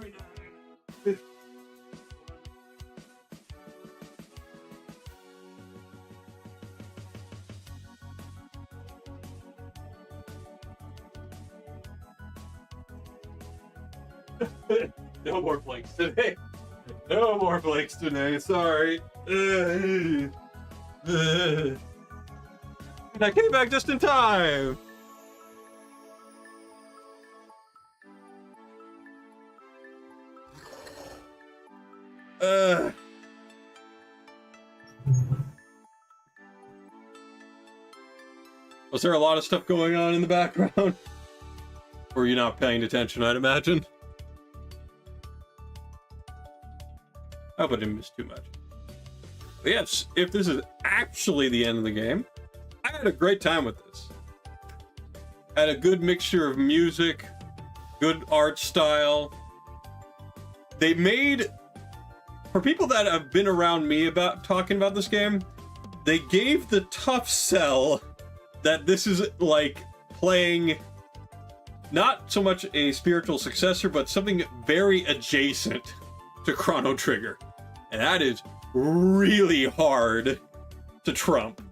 49. No more blinks today. No more blinks today. Sorry. And I came back just in time. Was there a lot of stuff going on in the background? Or were you not paying attention, I'd imagine? I hope I didn't miss too much. But yes, if this is actually the end of the game, I had a great time with this. Had a good mixture of music, good art style. They made, for people that have been around me about talking about this game, they gave the tough sell that this is like playing not so much a spiritual successor, but something very adjacent to Chrono Trigger. And that is really hard to trump.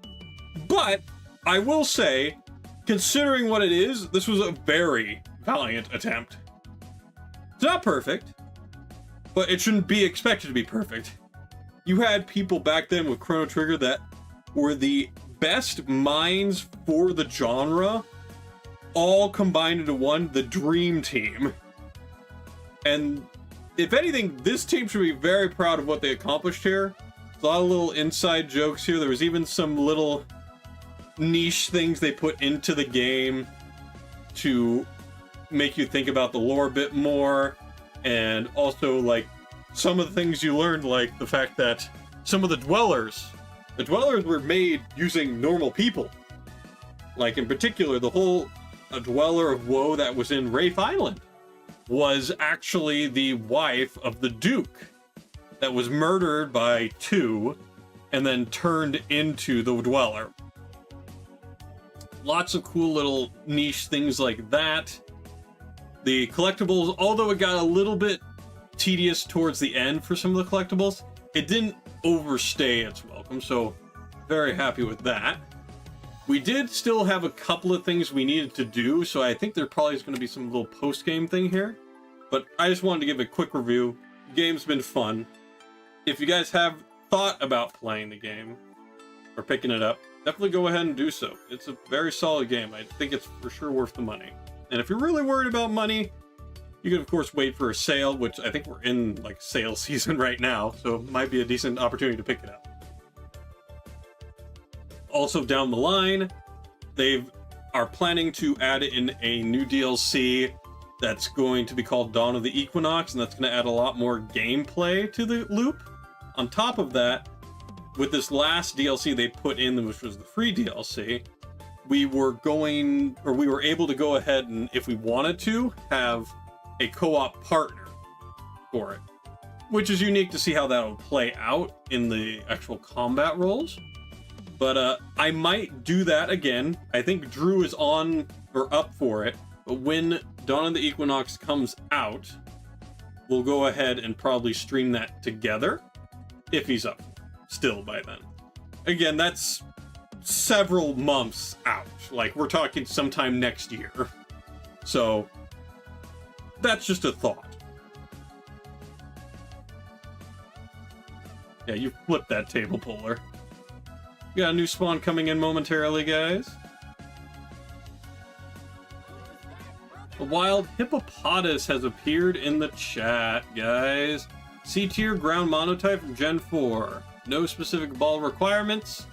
But I will say, considering what it is, this was a very valiant attempt. It's not perfect, but it shouldn't be expected to be perfect. You had people back then with Chrono Trigger that were the best minds for the genre, all combined into one, the dream team. And if anything, this team should be very proud of what they accomplished here. There's a lot of little inside jokes here. There was even some little niche things they put into the game to make you think about the lore a bit more. And also, like, some of the things you learned, like the fact that some of the dwellers were made using normal people. Like, in particular, the whole dweller of woe that was in Wraith Island was actually the wife of the Duke that was murdered by two and then turned into the dweller. Lots of cool little niche things like that. The collectibles, although it got a little bit tedious towards the end for some of the collectibles, it didn't overstay its welcome, so very happy with that. We did still have a couple of things we needed to do, so I think there probably is going to be some little post-game thing here. But I just wanted to give a quick review. The game's been fun. If you guys have thought about playing the game or picking it up, definitely go ahead and do so. It's a very solid game. I think it's for sure worth the money. And if you're really worried about money, you can of course wait for a sale, which I think we're in like sale season right now, so it might be a decent opportunity to pick it up. Also down the line, they are planning to add in a new DLC that's going to be called Dawn of the Equinox, and that's going to add a lot more gameplay to the loop. On top of that, with this last DLC they put in, which was the free DLC, we were able to go ahead and, if we wanted to, have a co-op partner for it, which is unique to see how that will play out in the actual combat roles. But I might do that again. I think Drew is on or up for it, but when Dawn of the Equinox comes out, we'll go ahead and probably stream that together, if he's up still by then. Again, that's several months out. Like, we're talking sometime next year. So that's just a thought. Yeah, you flipped that table puller. We got a new spawn coming in momentarily, guys. A wild hippopotamus has appeared in the chat, guys. C-tier ground monotype from Gen 4. No specific ball requirements.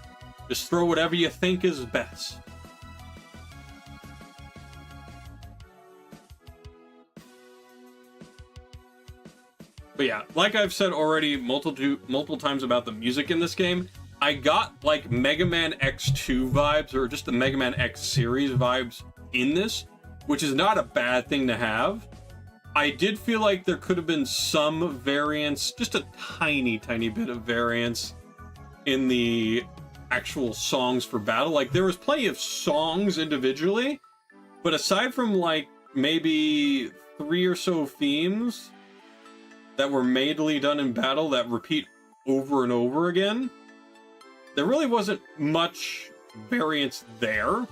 Just throw whatever you think is best. But yeah, like I've said already multiple times about the music in this game, I got like Mega Man X2 vibes, or just the Mega Man X series vibes in this, which is not a bad thing to have. I did feel like there could have been some variance, just a tiny bit of variance in the actual songs for battle. Like, there was plenty of songs individually, but aside from like maybe 3 or so themes, that were mainly done in battle that repeat over and over again, there really wasn't much variance there.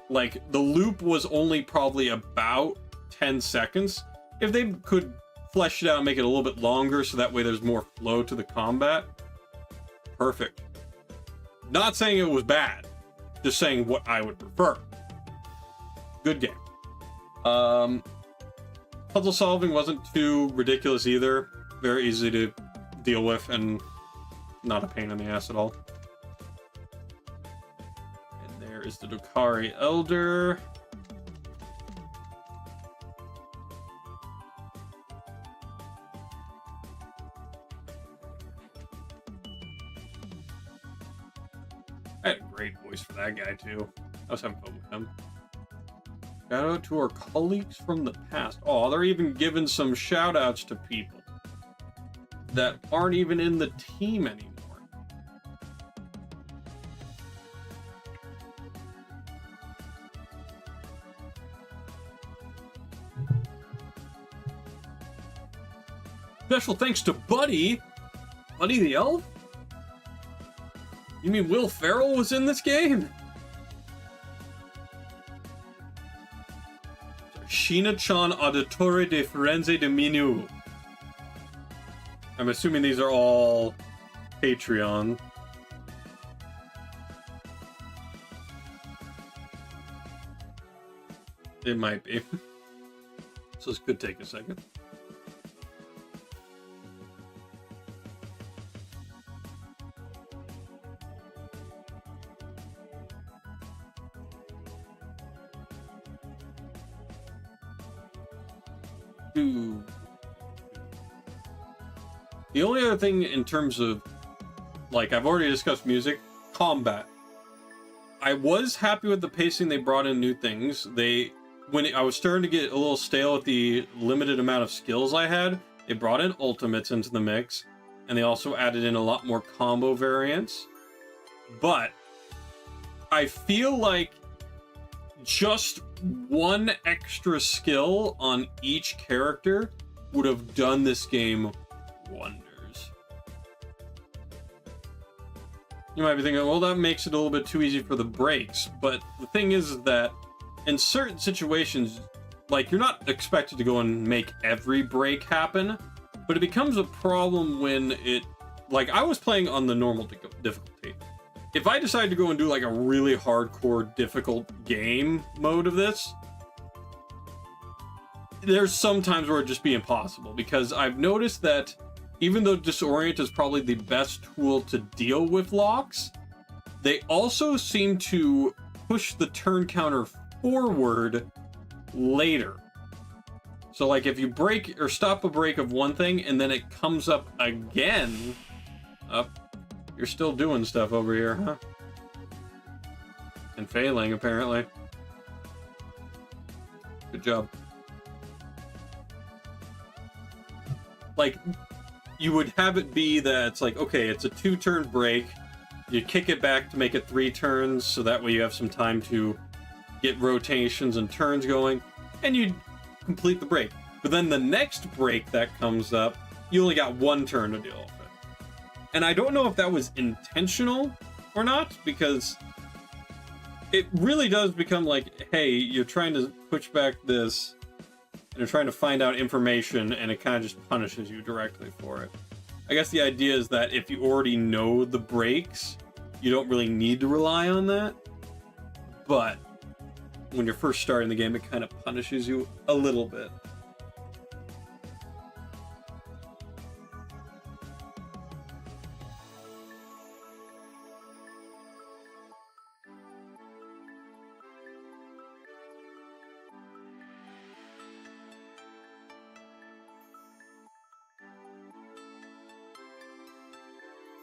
Like, the loop was only probably about 10 seconds. If they could flesh it out and make it a little bit longer so that way there's more flow to the combat, perfect. Not saying it was bad, just saying what I would prefer. Good game. Puzzle solving wasn't too ridiculous either. Very easy to deal with and not a pain in the ass at all. And there is the Dokari Elder. I had a great voice for that guy too. I was having fun with him. Shout out to our colleagues from the past. Oh, they're even giving some shout outs to people that aren't even in the team anymore. Special thanks to Buddy. Buddy the Elf? You mean Will Ferrell was in this game? Shina-chan Auditore de Firenze de Minu. I'm assuming these are all Patreon. It might be. So this could take a second. The only other thing in terms of, like, I've already discussed music, combat. I was happy with the pacing. They brought in new things. When I was starting to get a little stale with the limited amount of skills I had, they brought in ultimates into the mix, and they also added in a lot more combo variants. But I feel like just one extra skill on each character would have done this game wonders. You might be thinking, well, that makes it a little bit too easy for the breaks. But the thing is that in certain situations, like, you're not expected to go and make every break happen, but it becomes a problem when it, like, I was playing on the normal difficulty. If I decide to go and do like a really hardcore difficult game mode of this, there's some times where it'd just be impossible, because I've noticed that even though Disorient is probably the best tool to deal with locks, they also seem to push the turn counter forward later. So like if you break or stop a break of one thing and then it comes up again, you're still doing stuff over here, huh? And failing, apparently. Good job. Like, you would have it be that it's like, okay, it's a 2-turn break. You kick it back to make it 3 turns, so that way you have some time to get rotations and turns going, and you complete the break. But then the next break that comes up, you only got 1 turn to deal with it. And I don't know if that was intentional or not, because it really does become like, hey, you're trying to push back this, and you're trying to find out information, and it kind of just punishes you directly for it. I guess the idea is that if you already know the breaks, you don't really need to rely on that. But when you're first starting the game, it kind of punishes you a little bit.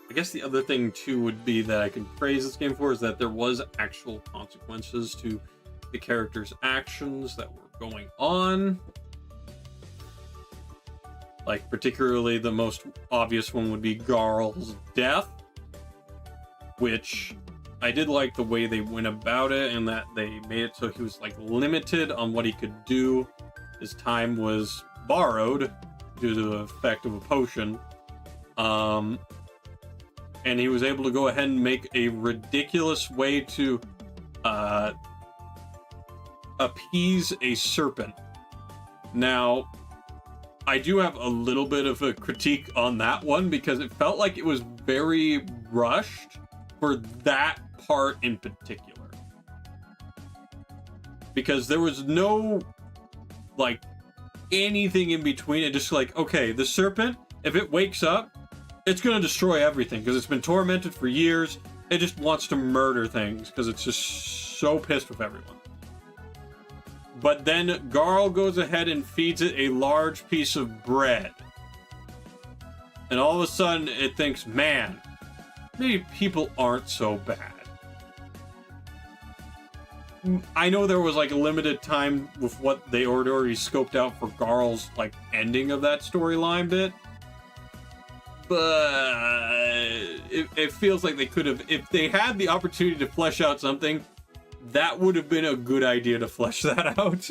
I guess the other thing too would be that I can praise this game for is that there was actual consequences to the characters' actions that were going on. Like, particularly the most obvious one would be Garl's death, which I did like the way they went about it, and that they made it so he was like limited on what he could do. His time was borrowed due to the effect of a potion. And he was able to go ahead and make a ridiculous way to appease a serpent. Now, I do have a little bit of a critique on that one because it felt like it was very rushed for that part in particular. Because there was no, like, anything in between. It just like, okay, the serpent, if it wakes up, it's gonna destroy everything because it's been tormented for years. It just wants to murder things because it's just so pissed with everyone. But then Garl goes ahead and feeds it a large piece of bread. And all of a sudden it thinks, man, maybe people aren't so bad. I know there was like a limited time with what they already scoped out for Garl's like ending of that storyline bit. But it feels like they could have, if they had the opportunity to flesh out something, that would have been a good idea to flesh that out.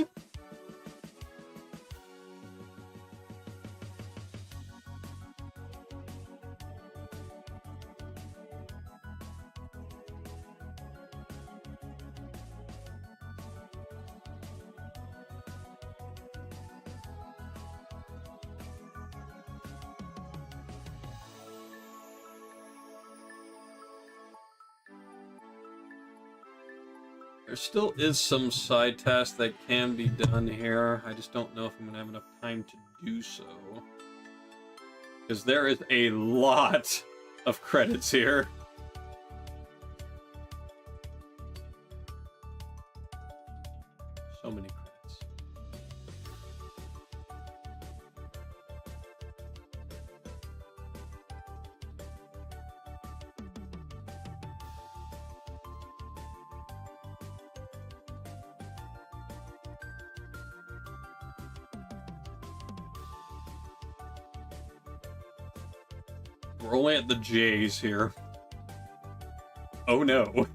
There still is some side tasks that can be done here. I just don't know if I'm going to have enough time to do so. Because there is a lot of credits here. So many credits. We're only at the J's here. Oh no.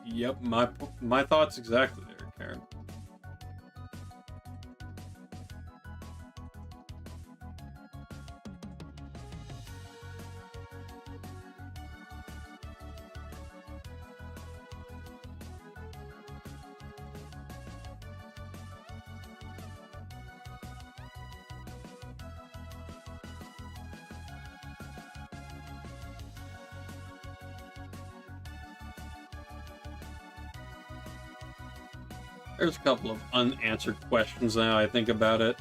Yep, my thoughts exactly there, Karen. There's a couple of unanswered questions now I think about it.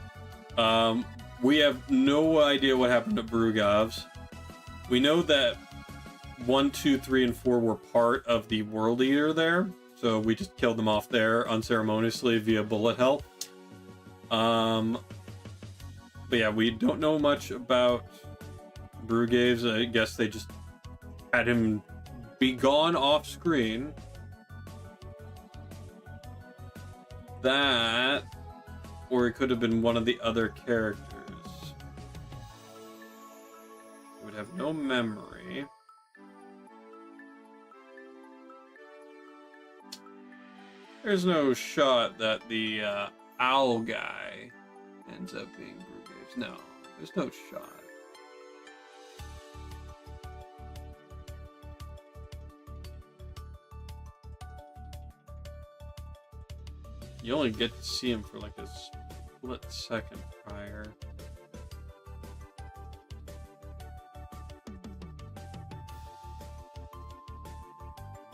We have no idea what happened to Brugovs. We know that 1, 2, 3, and 4 were part of the World Eater there, so we just killed them off there unceremoniously via bullet hell. But yeah, we don't know much about Brugaves. I guess they just had him be gone off screen. That, or it could have been one of the other characters. He would have no memory. There's no shot that the owl guy ends up being Brugaves. No, there's no shot. You only get to see him for like a split second prior.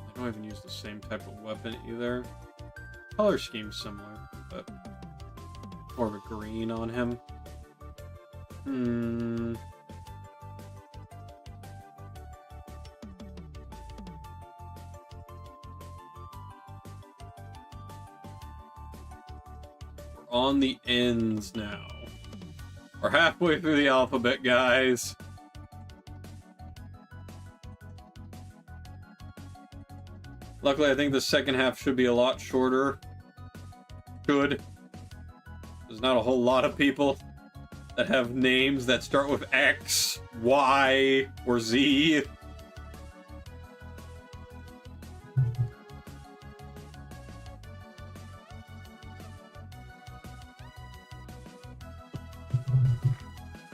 I don't even use the same type of weapon either. Color scheme's similar, but more of a green on him. On the ends now. We're halfway through the alphabet, guys. Luckily, I think the second half should be a lot shorter. Should. There's not a whole lot of people that have names that start with X, Y, or Z.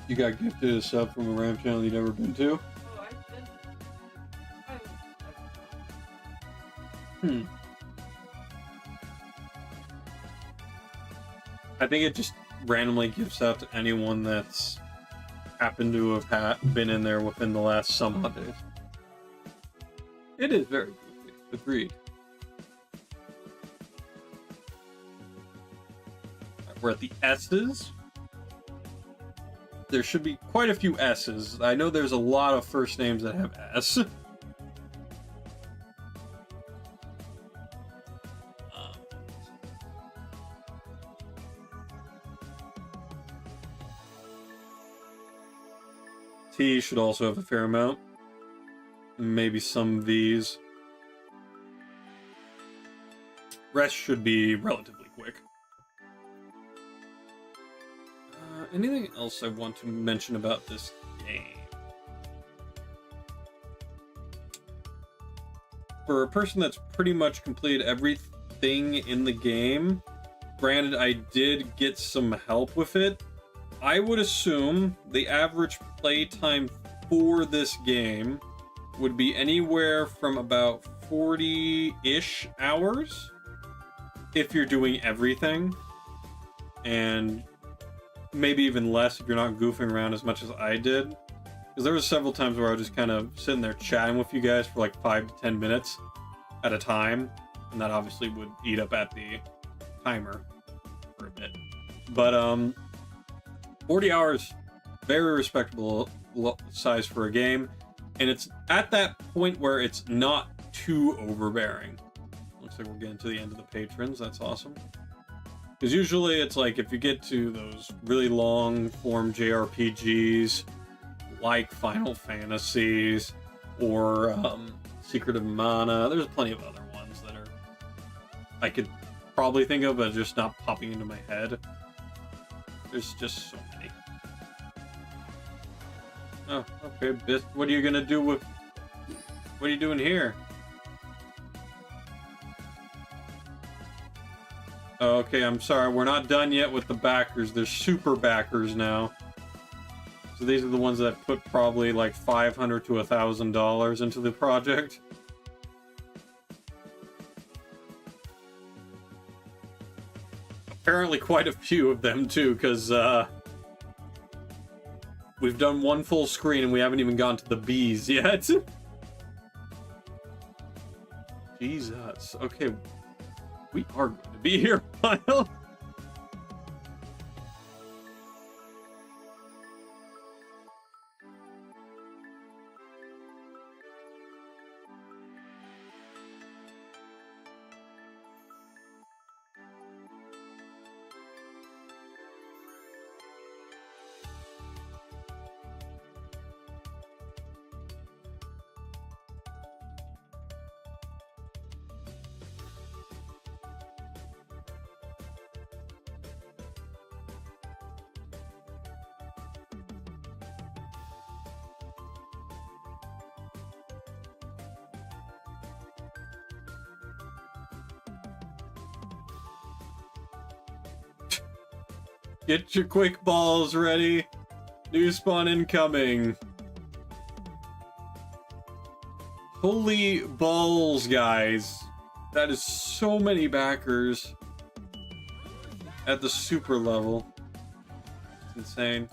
You got gifted a sub from a RAM channel you'd never been to? I think it just randomly gives out to anyone that's happened to have been in there within the last some odd days. It is very goofy. Agreed. We're at the S's. There should be quite a few S's. I know there's a lot of first names that have S. T should also have a fair amount. Maybe some V's. Rest should be relatively quick. Anything else I want to mention about this game? For a person that's pretty much completed everything in the game, granted I did get some help with it, I would assume the average playtime for this game would be anywhere from about 40-ish hours if you're doing everything, and maybe even less if you're not goofing around as much as I did. Because there were several times where I was just kind of sitting there chatting with you guys for like 5 to 10 minutes at a time, and that obviously would eat up at the timer for a bit. But 40 hours, very respectable size for a game, and it's at that point where it's not too overbearing. Looks like we're getting to the end of the patrons. That's awesome. Because usually it's like if you get to those really long form JRPGs like Final Fantasies or Secret of Mana, there's plenty of other ones that are I could probably think of but just not popping into my head. There's just so many. Oh, okay, Bith, what are you gonna do with... What are you doing here? Oh, okay, I'm sorry, we're not done yet with the backers. There's super backers now. So these are the ones that put probably like $500 to $1,000 into the project. Apparently quite a few of them too, because we've done one full screen and we haven't even gone to the B's yet. Jesus. Okay. We are going to be here a while. Get your quick balls ready. New spawn incoming. Holy balls, guys. That is so many backers at the super level. It's insane.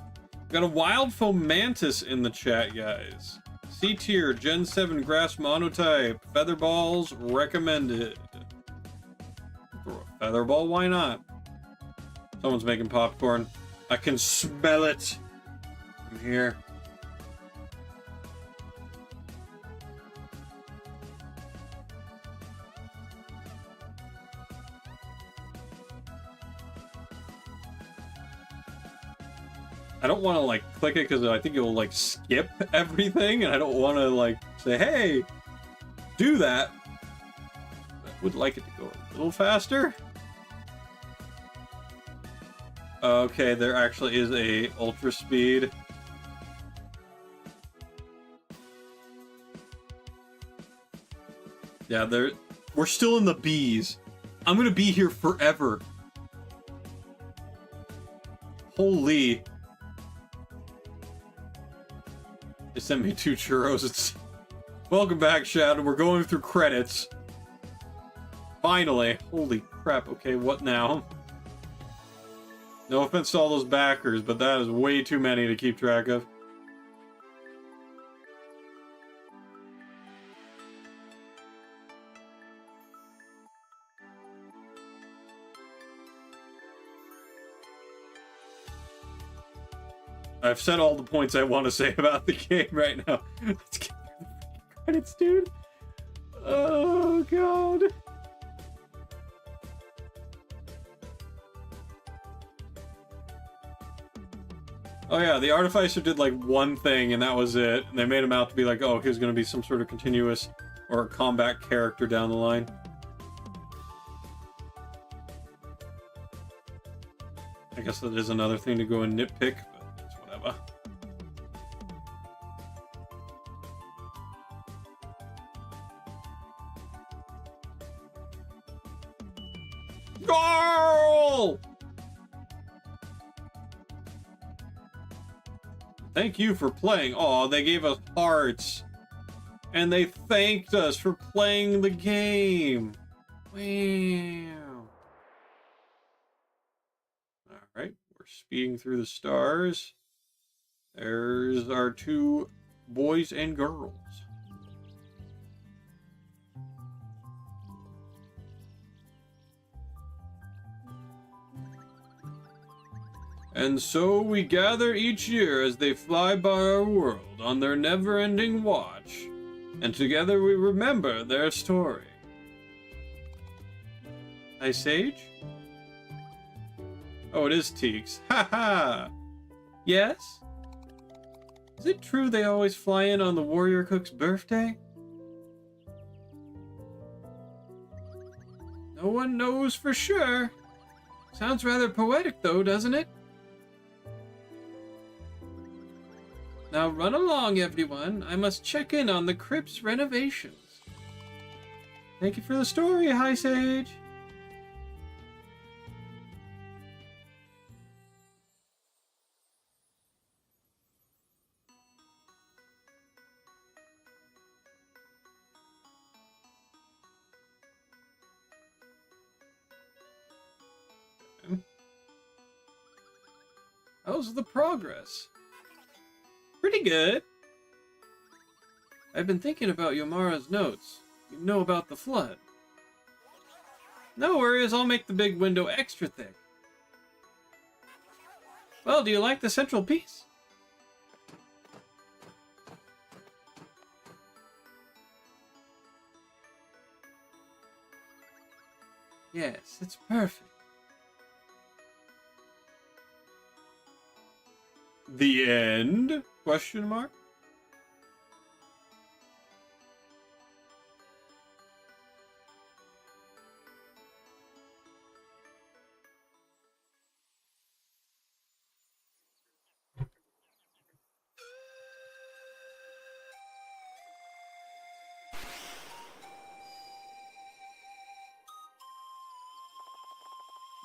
Got a wild fomantis in the chat, guys. C tier, Gen 7 grass monotype. Feather balls recommended. Throw a feather ball, why not? Someone's making popcorn. I can smell it from here. I don't want to like click it because I think it will like skip everything, and I don't want to like say, hey, do that. I would like it to go a little faster. Okay, there actually is a ultra speed. Yeah, we're still in the B's. I'm gonna be here forever. Holy. They sent me 2 churros. Welcome back, Shadow. We're going through credits. Finally. Holy crap. Okay, what now? No offense to all those backers, but that is way too many to keep track of. I've said all the points I want to say about the game right now. Let's get the credits, dude. Oh, God. Oh yeah, the Artificer did like one thing and that was it. And they made him out to be like, oh, he was going to be some sort of continuous or combat character down the line. I guess that is another thing to go and nitpick, but it's whatever. Goal! Thank you for playing. Aw, they gave us hearts. And they thanked us for playing the game. Wow. Alright, we're speeding through the stars. There's our 2 boys and girls. And so we gather each year as they fly by our world on their never-ending watch, and together we remember their story. Ice Age? Oh, it is Teeks. Ha ha! Yes? Is it true they always fly in on the warrior cook's birthday? No one knows for sure. Sounds rather poetic though, doesn't it? Now run along, everyone. I must check in on the crypt's renovations. Thank you for the story, High Sage. How's the progress? Pretty good. I've been thinking about Yomara's notes. You know about the flood. No worries, I'll make the big window extra thick. Well, do you like the central piece? Yes, it's perfect. The end? Question mark?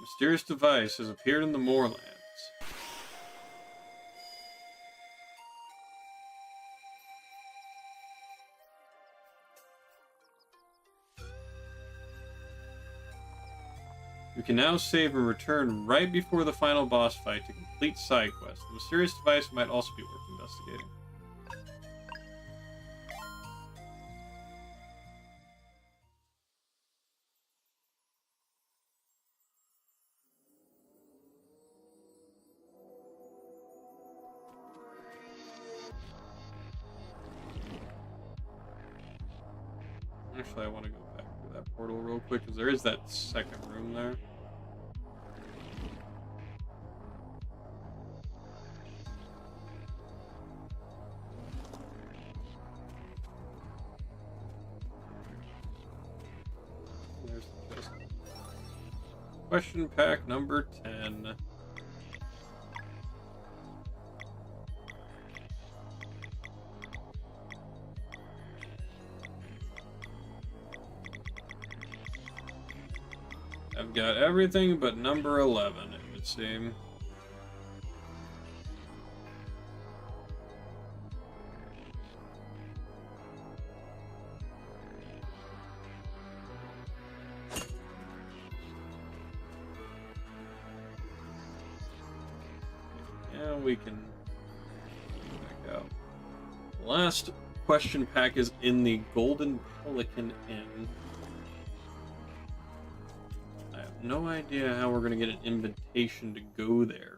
Mysterious device has appeared in the moorlands. You can now save and return right before the final boss fight to complete side quests. The mysterious device might also be worth investigating. Actually, I want to go back to that portal real quick, because there is that second room there. There's the chest. Question pack number 10. I've got everything but number 11, it would seem. Yeah, we can back out. The last question pack is in the Golden Pelican Inn. I have no idea how we're going to get an invitation to go there.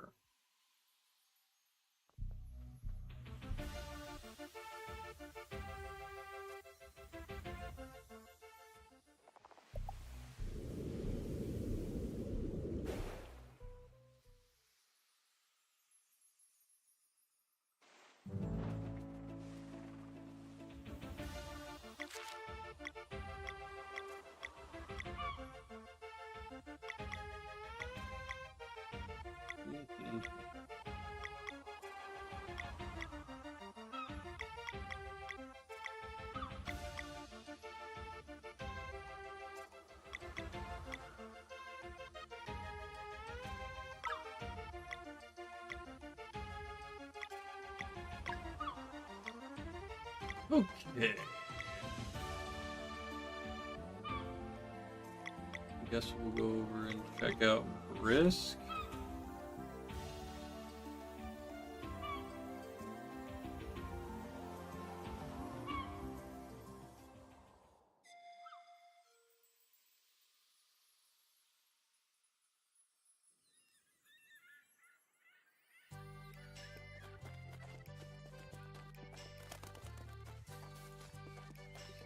Okay. I guess we'll go over and check out Risk.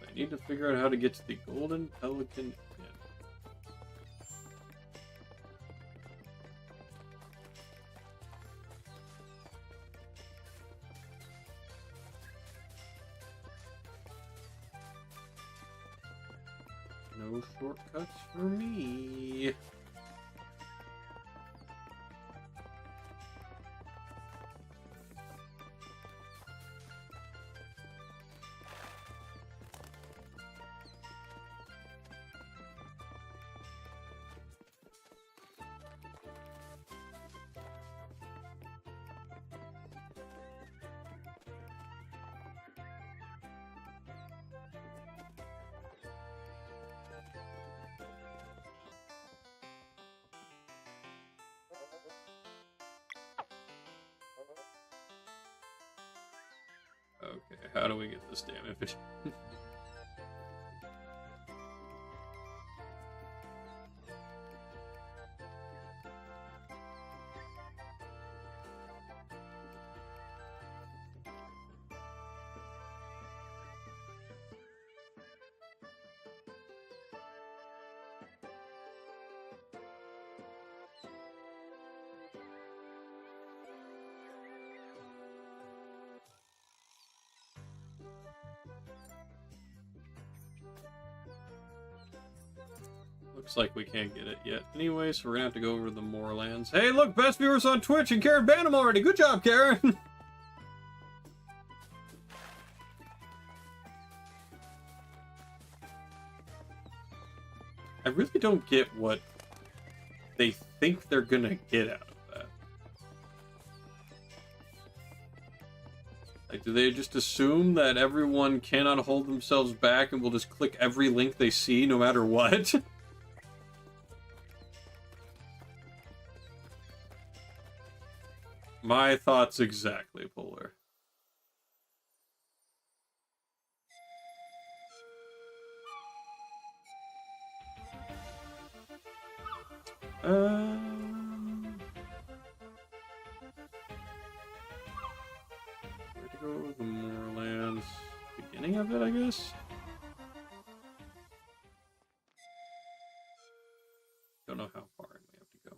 I need to figure out how to get to the Golden Pelican Inn. No shortcuts for me. Okay, how do we get this damn efficient? Looks like we can't get it yet. Anyway, so we're gonna have to go over to the Moorlands. Hey, look, best viewers on Twitch, and Karen banned him already. Good job, Karen. I really don't get what they think they're gonna get out of that. Like, do they just assume that everyone cannot hold themselves back and will just click every link they see no matter what? My thoughts exactly, Polar. Where to go? The Moorlands. Beginning of it, I guess? Don't know how far in we have to go.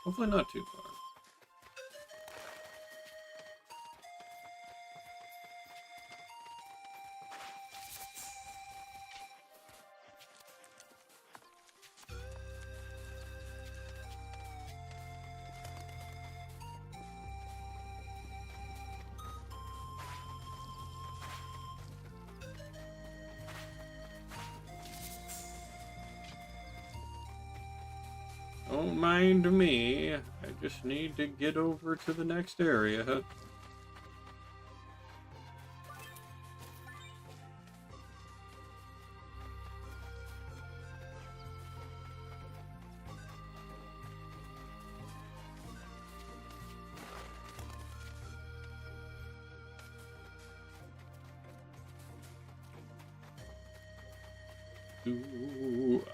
Hopefully not too far. Don't mind me. I just need to get over to the next area. Ooh.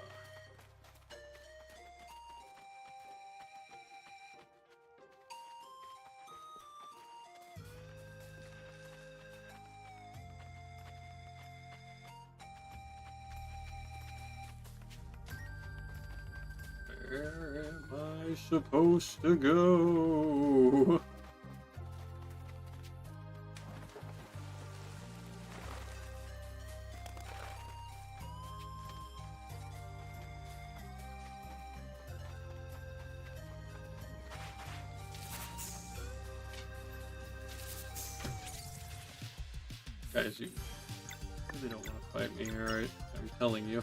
Where am I supposed to go? Guys, you really don't want to fight me here, right? I'm telling you.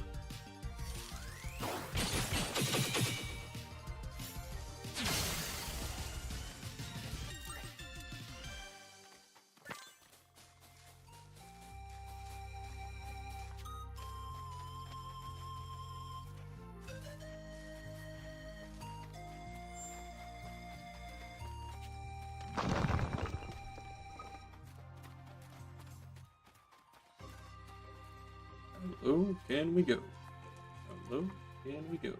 Hello, can we go? Hello, can we go?